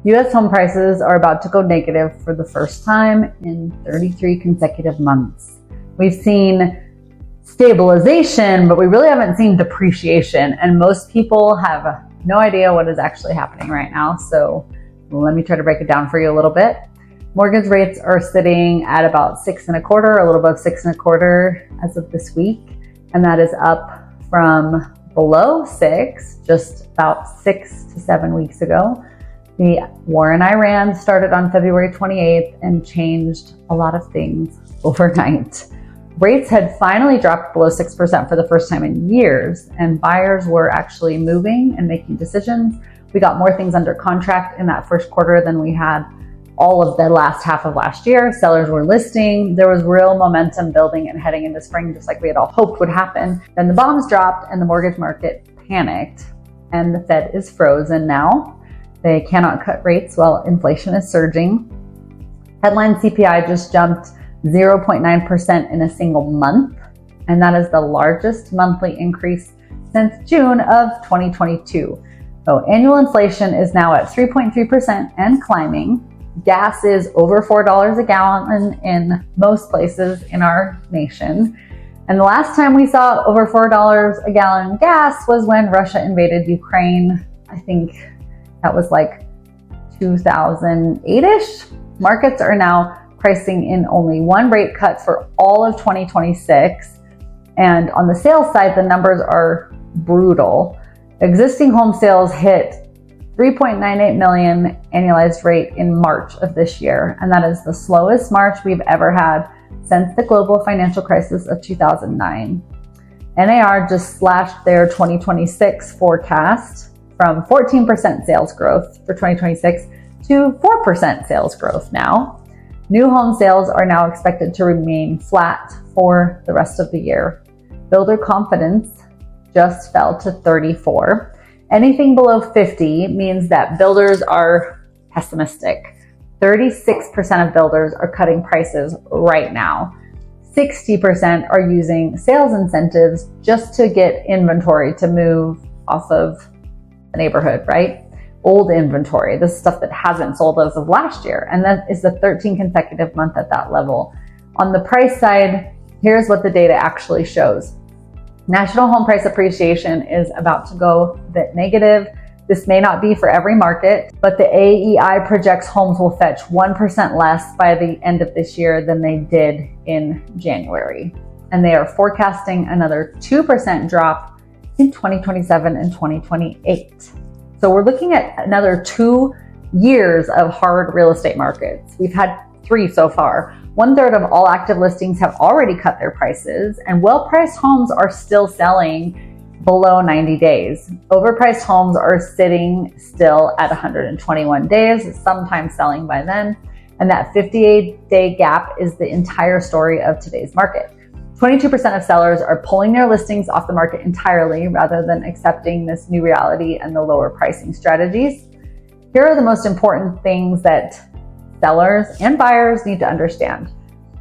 U.S. home prices are about to go negative for the first time in 33 consecutive months. We've seen stabilization, but we really haven't seen depreciation, and most people have no idea what is actually happening right now. So let me try to break it down for you a little bit. Mortgage rates are sitting at about 6.25%, a little above 6.25% as of this week, and that is up from below 6 just about 6 to 7 weeks ago. The war in Iran started on February 28th and changed a lot of things overnight. Rates had finally dropped below 6% for the first time in years, and buyers were actually moving and making decisions. We got more things under contract in that first quarter than we had all of the last half of last year. Sellers were listing. There was real momentum building and heading into spring, just like we had all hoped would happen. Then the bombs dropped and the mortgage market panicked, and the Fed is frozen now. They cannot cut rates while inflation is surging. Headline CPI just jumped 0.9% in a single month, and that is the largest monthly increase since June of 2022. So annual inflation is now at 3.3% and climbing. Gas is over $4 a gallon in most places in our nation. And the last time we saw over $4 a gallon gas was when Russia invaded Ukraine. I think that was like 2008-ish. Markets are now pricing in only one rate cut for all of 2026. And on the sales side, the numbers are brutal. Existing home sales hit 3.98 million annualized rate in March of this year. And that is the slowest March we've ever had since the global financial crisis of 2009. NAR just slashed their 2026 forecast from 14% sales growth for 2026 to 4% sales growth now. New home sales are now expected to remain flat for the rest of the year. Builder confidence just fell to 34. Anything below 50 means that builders are pessimistic. 36% of builders are cutting prices right now. 60% are using sales incentives just to get inventory to move off of the neighborhood, right? Old inventory, this is stuff that hasn't sold as of last year. And that is the 13 consecutive month at that level. On the price side, here's what the data actually shows. National home price appreciation is about to go a bit negative. This may not be for every market, but the AEI projects homes will fetch 1% less by the end of this year than they did in January. And they are forecasting another 2% drop in 2027 and 2028. So we're looking at another 2 years of hard real estate markets. We've had 3 so far. 1/3 of all active listings have already cut their prices, and well-priced homes are still selling below 90 days. Overpriced homes are sitting still at 121 days, sometimes selling by then. And that 58-day gap is the entire story of today's market. 22% of sellers are pulling their listings off the market entirely rather than accepting this new reality and the lower pricing strategies. Here are the most important things that sellers and buyers need to understand.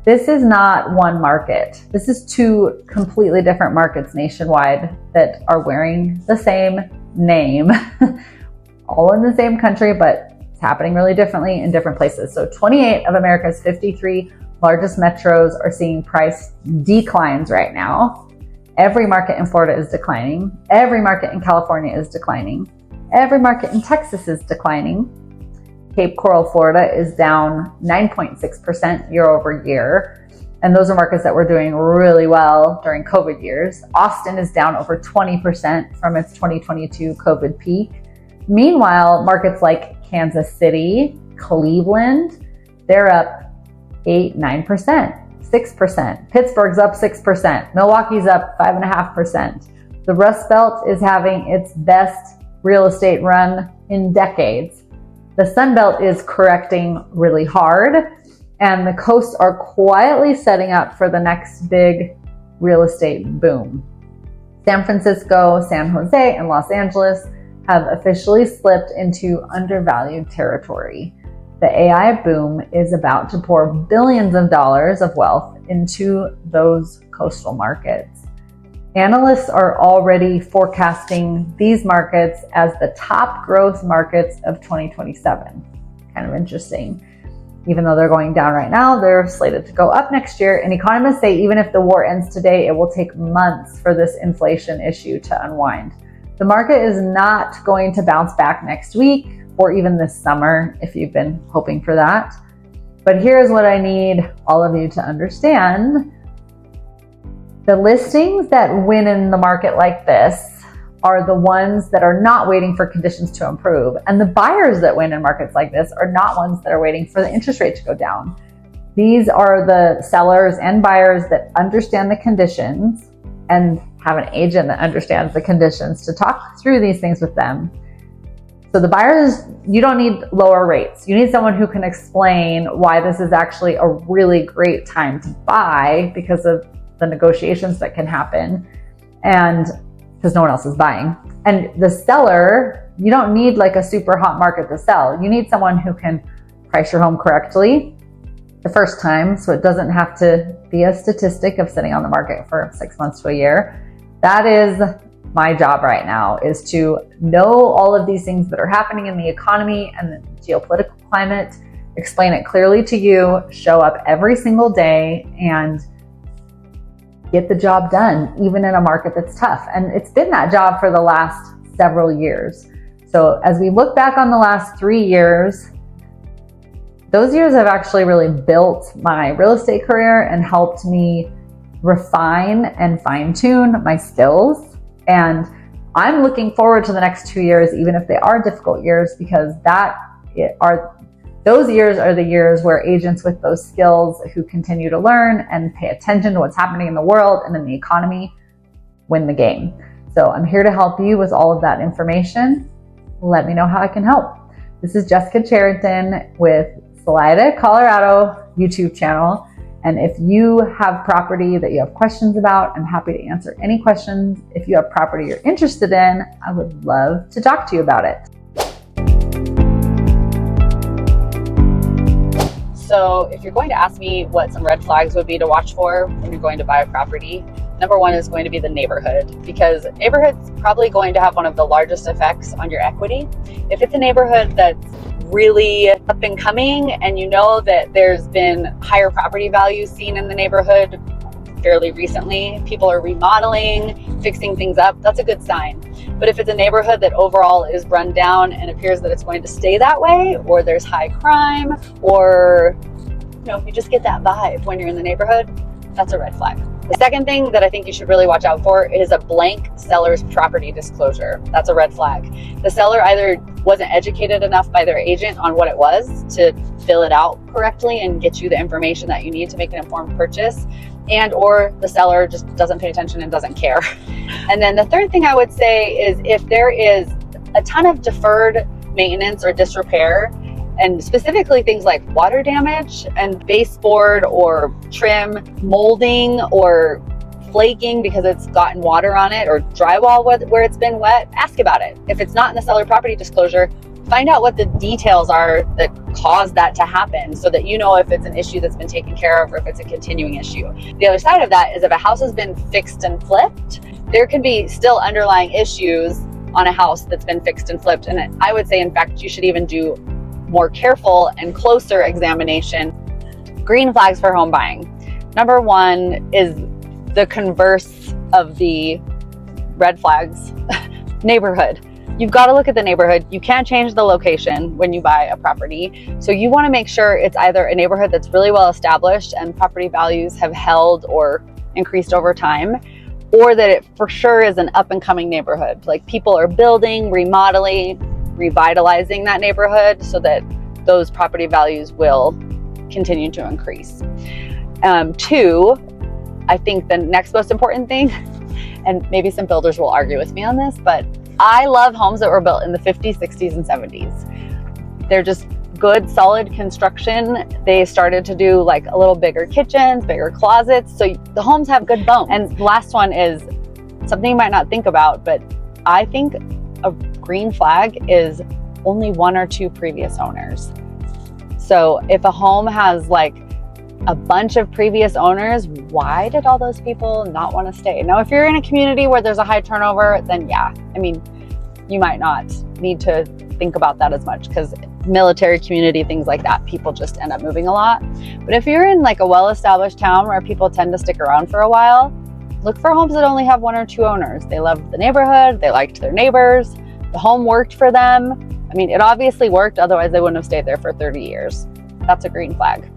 This is not one market. This is 2 completely different markets nationwide that are wearing the same name, all in the same country, but it's happening really differently in different places. So 28 of America's 53 largest metros are seeing price declines right now. Every market in Florida is declining. Every market in California is declining. Every market in Texas is declining. Cape Coral, Florida is down 9.6% year over year. And those are markets that were doing really well during COVID years. Austin is down over 20% from its 2022 COVID peak. Meanwhile, markets like Kansas City, Cleveland, they're up 8, 9%, 6%. Pittsburgh's up 6%. Milwaukee's up 5.5%. The Rust Belt is having its best real estate run in decades. The Sun Belt is correcting really hard, and the coasts are quietly setting up for the next big real estate boom. San Francisco, San Jose, and Los Angeles have officially slipped into undervalued territory. The AI boom is about to pour billions of dollars of wealth into those coastal markets. Analysts are already forecasting these markets as the top growth markets of 2027. Kind of interesting. Even though they're going down right now, they're slated to go up next year. And economists say even if the war ends today, it will take months for this inflation issue to unwind. The market is not going to bounce back next week or even this summer if you've been hoping for that. But here's what I need all of you to understand. The listings that win in the market like this are the ones that are not waiting for conditions to improve. And the buyers that win in markets like this are not ones that are waiting for the interest rate to go down. These are the sellers and buyers that understand the conditions and have an agent that understands the conditions to talk through these things with them. So the buyers, you don't need lower rates. You need someone who can explain why this is actually a really great time to buy because of the negotiations that can happen and because no one else is buying. And the seller, you don't need like a super hot market to sell. You need someone who can price your home correctly the first time so it doesn't have to be a statistic of sitting on the market for 6 months to a year. That is my job right now, is to know all of these things that are happening in the economy and the geopolitical climate, explain it clearly to you, show up every single day and get the job done, even in a market that's tough. And it's been that job for the last several years. So as we look back on the last 3 years, those years have actually really built my real estate career and helped me refine and fine-tune my skills. And I'm looking forward to the next 2 years, even if they are difficult years, because those years are the years where agents with those skills who continue to learn and pay attention to what's happening in the world and in the economy win the game. So I'm here to help you with all of that information. Let me know how I can help. This is Jessica Charrington with Salida Colorado YouTube channel. And if you have property that you have questions about, I'm happy to answer any questions. If you have property you're interested in, I would love to talk to you about it. So if you're going to ask me what some red flags would be to watch for when you're going to buy a property, number one is going to be the neighborhood, because neighborhood's probably going to have one of the largest effects on your equity. If it's a neighborhood that's really up and coming and you know that there's been higher property values seen in the neighborhood fairly recently, people are remodeling, fixing things up, that's a good sign. But if it's a neighborhood that overall is run down and appears that it's going to stay that way, or there's high crime, or you just get that vibe when you're in the neighborhood, that's a red flag. The second thing that I think you should really watch out for is a blank seller's property disclosure. That's a red flag. The seller either wasn't educated enough by their agent on what it was to fill it out correctly and get you the information that you need to make an informed purchase, and or the seller just doesn't pay attention and doesn't care. And then the third thing I would say is if there is a ton of deferred maintenance or disrepair, and specifically things like water damage and baseboard or trim molding or flaking because it's gotten water on it, or drywall where it's been wet, ask about it. If it's not in the seller property disclosure, find out what the details are that caused that to happen so that you know if it's an issue that's been taken care of or if it's a continuing issue. The other side of that is if a house has been fixed and flipped, there can be still underlying issues on a house that's been fixed and flipped. And I would say, in fact, you should even do more careful and closer examination. Green flags for home buying. Number one is the converse of the red flags, neighborhood. You've got to look at the neighborhood. You can't change the location when you buy a property. So you want to make sure it's either a neighborhood that's really well established and property values have held or increased over time, or that it for sure is an up and coming neighborhood. Like people are building, remodeling, revitalizing that neighborhood so that those property values will continue to increase. Two, I think the next most important thing, and maybe some builders will argue with me on this, but I love homes that were built in the 50s, 60s, and 70s. They're just good, solid construction. They started to do like a little bigger kitchens, bigger closets. So the homes have good bones. And the last one is something you might not think about, but I think a green flag is only 1 or 2 previous owners. So if a home has like a bunch of previous owners, why did all those people not want to stay? Now, if you're in a community where there's a high turnover, then yeah, I mean, you might not need to think about that as much, because military community, things like that, people just end up moving a lot. But if you're in like a well-established town where people tend to stick around for a while, look for homes that only have 1 or 2 owners. They loved the neighborhood, they liked their neighbors, the home worked for them. I mean, it obviously worked, otherwise they wouldn't have stayed there for 30 years. That's a green flag.